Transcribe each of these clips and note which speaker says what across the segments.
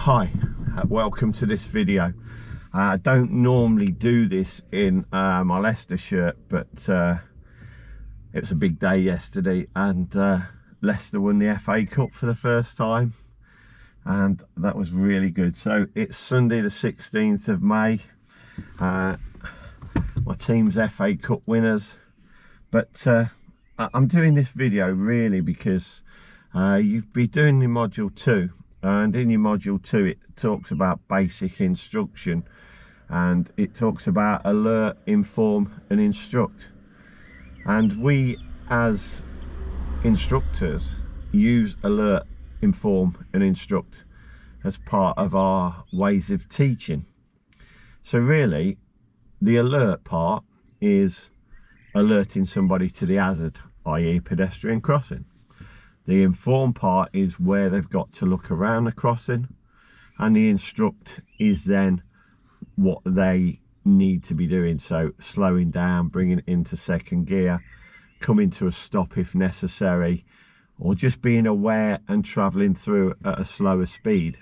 Speaker 1: Hi, welcome to this video. I don't normally do this in my Leicester shirt, but it was a big day yesterday and Leicester won the FA Cup for the first time and that was really good. So it's Sunday the 16th of May. My team's FA Cup winners, but I'm doing this video really because you've been doing the module 2, and in your module 2 it talks about basic instruction and it talks about alert, inform and instruct, and we as instructors use alert, inform and instruct as part of our ways of teaching. So really the alert part is alerting somebody to the hazard, i.e. pedestrian crossing. The inform part is where they've got to look around the crossing, and the instruct is then what they need to be doing, so slowing down, bringing it into second gear, coming to a stop if necessary, or just being aware and travelling through at a slower speed.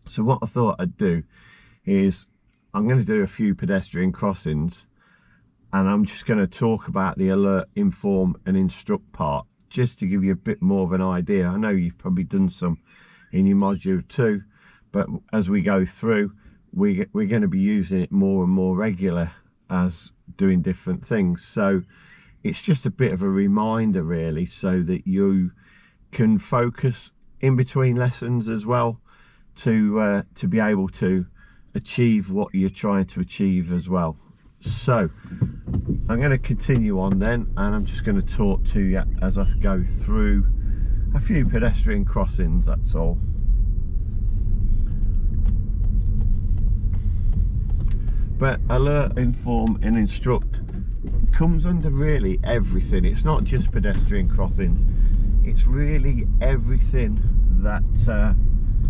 Speaker 1: So what I thought I'd do is I'm going to do a few pedestrian crossings and I'm just going to talk about the alert, inform and instruct part, just to give you a bit more of an idea. I know you've probably done some in your module 2, but as we go through, we're going to be using it more and more regular as doing different things. So it's just a bit of a reminder really, so that you can focus in between lessons as well, to be able to achieve what you're trying to achieve as well. So I'm going to continue on then, and I'm just going to talk to you as I go through a few pedestrian crossings, that's all. But alert, inform and instruct comes under really everything. It's not just pedestrian crossings, it's really everything that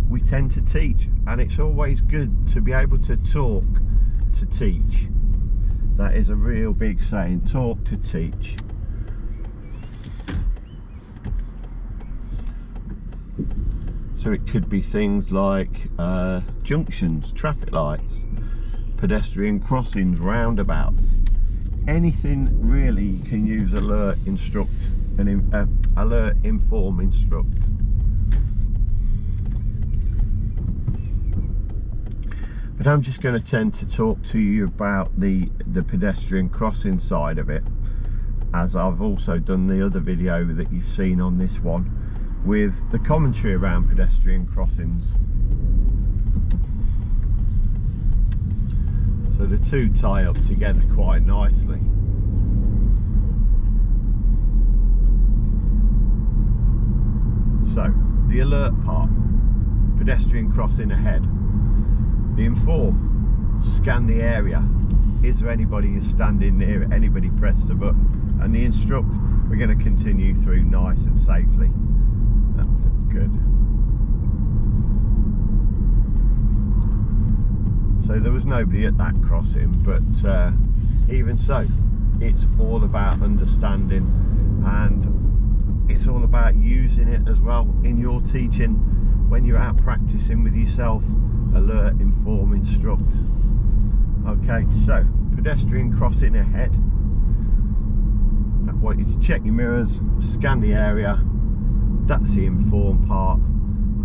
Speaker 1: we tend to teach, and it's always good to be able to talk to teach. That is a real big saying, talk to teach. So it could be things like junctions, traffic lights, pedestrian crossings, roundabouts, anything really you can use alert, instruct and alert, inform, instruct. But I'm just going to tend to talk to you about the pedestrian crossing side of it, as I've also done the other video that you've seen on this one with the commentary around pedestrian crossings. So the two tie up together quite nicely. So the alert part, pedestrian crossing ahead. The inform, scan the area. Is there anybody who's standing near it? Anybody press the button? And the instruct, we're going to continue through nice and safely. That's good. So there was nobody at that crossing, but even so, it's all about understanding, and it's all about using it as well in your teaching when you're out practicing with yourself. Alert, inform, instruct. Okay, so pedestrian crossing ahead. I want you to check your mirrors, scan the area. That's the inform part,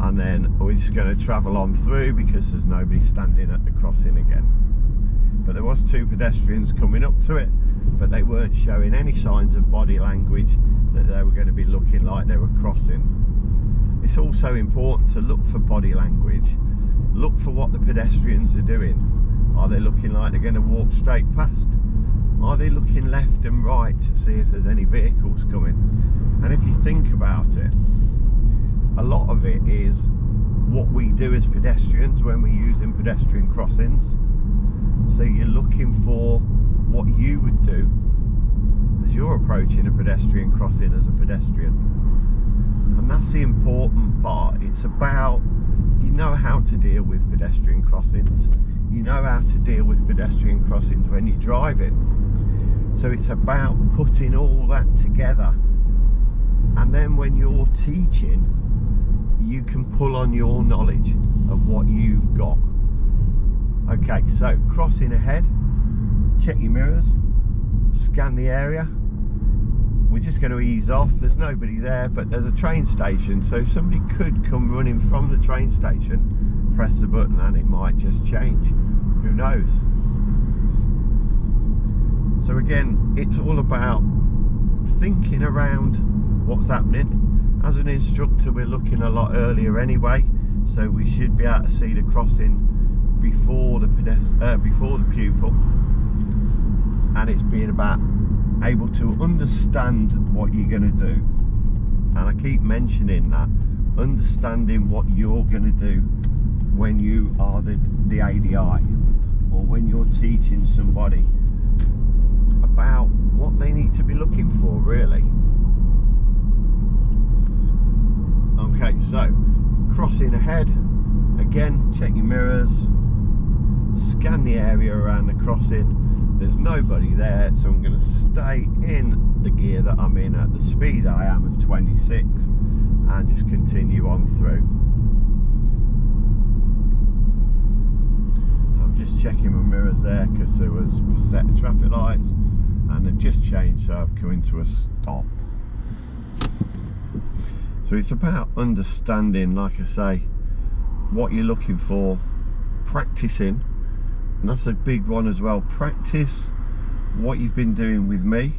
Speaker 1: and then we're just going to travel on through because there's nobody standing at the crossing again. But there was 2 pedestrians coming up to it, but they weren't showing any signs of body language that they were going to be looking like they were crossing. It's also important to look for body language. Look for what the pedestrians are doing. Are they looking like they're going to walk straight past? Are they looking left and right to see if there's any vehicles coming? And if you think about it, a lot of it is what we do as pedestrians when we're using pedestrian crossings. So you're looking for what you would do as you're approaching a pedestrian crossing as a pedestrian. And that's the important part. It's about, you know how to deal with pedestrian crossings. You know how to deal with pedestrian crossings when you're driving. So it's about putting all that together. And then when you're teaching, you can pull on your knowledge of what you've got. Okay, so crossing ahead, check your mirrors, scan the area. We're just going to ease off. There's nobody there, but there's a train station, so somebody could come running from the train station, press the button, and it might just change. Who knows? So again, it's all about thinking around what's happening. As an instructor, we're looking a lot earlier anyway, so we should be able to see the crossing before the pupil, and it's being about able to understand what you're going to do. And I keep mentioning that, understanding what you're going to do when you are the ADI, or when you're teaching somebody about what they need to be looking for, really. Okay, so crossing ahead, again, check your mirrors, scan the area around the crossing. There's nobody there, so I'm going to stay in the gear that I'm in at the speed I am of 26 and just continue on through. I'm just checking my mirrors there because there was a set of traffic lights and they've just changed, so I've come into a stop. So it's about understanding, like I say, what you're looking for, practicing. And that's a big one as well. Practice what you've been doing with me.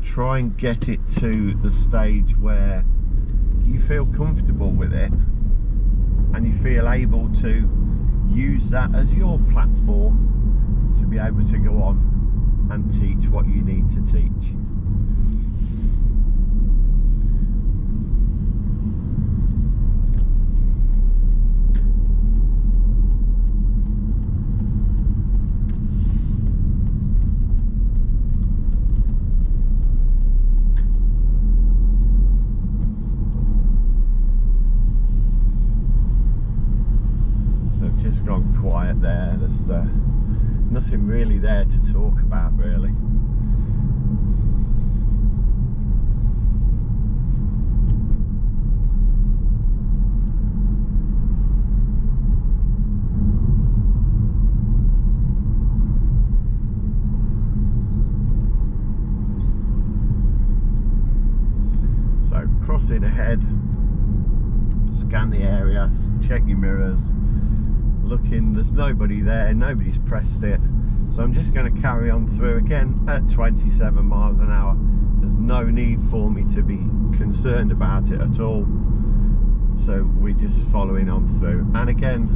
Speaker 1: Try and get it to the stage where you feel comfortable with it and you feel able to use that as your platform to be able to go on and teach what you need to teach. Gone quiet there. There's nothing really there to talk about, really. So crossing ahead, scan the area, check your mirrors. Looking, there's nobody there, nobody's pressed it, so I'm just going to carry on through again at 27 miles an hour. There's no need for me to be concerned about it at all, so we're just following on through. And again,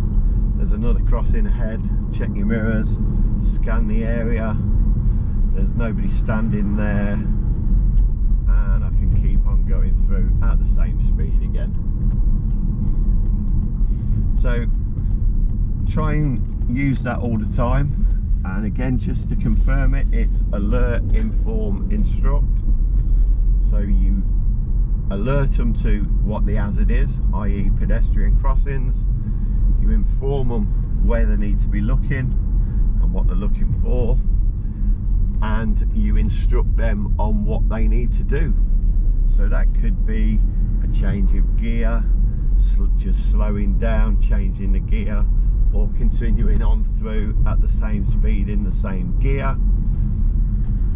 Speaker 1: there's another crossing ahead, check your mirrors, scan the area, there's nobody standing there, and I can keep on going through at the same speed again. So try and use that all the time. And again, just to confirm it, it's alert, inform, instruct. So you alert them to what the hazard is, i.e. pedestrian crossings. You inform them where they need to be looking and what they're looking for, and you instruct them on what they need to do. So that could be a change of gear, just slowing down, changing the gear, or continuing on through at the same speed in the same gear.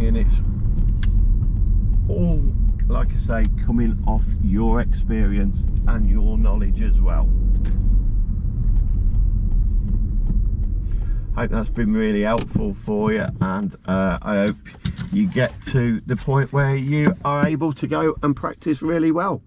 Speaker 1: And it's all, like I say, coming off your experience and your knowledge as well. Hope that's been really helpful for you, and I hope you get to the point where you are able to go and practice really well.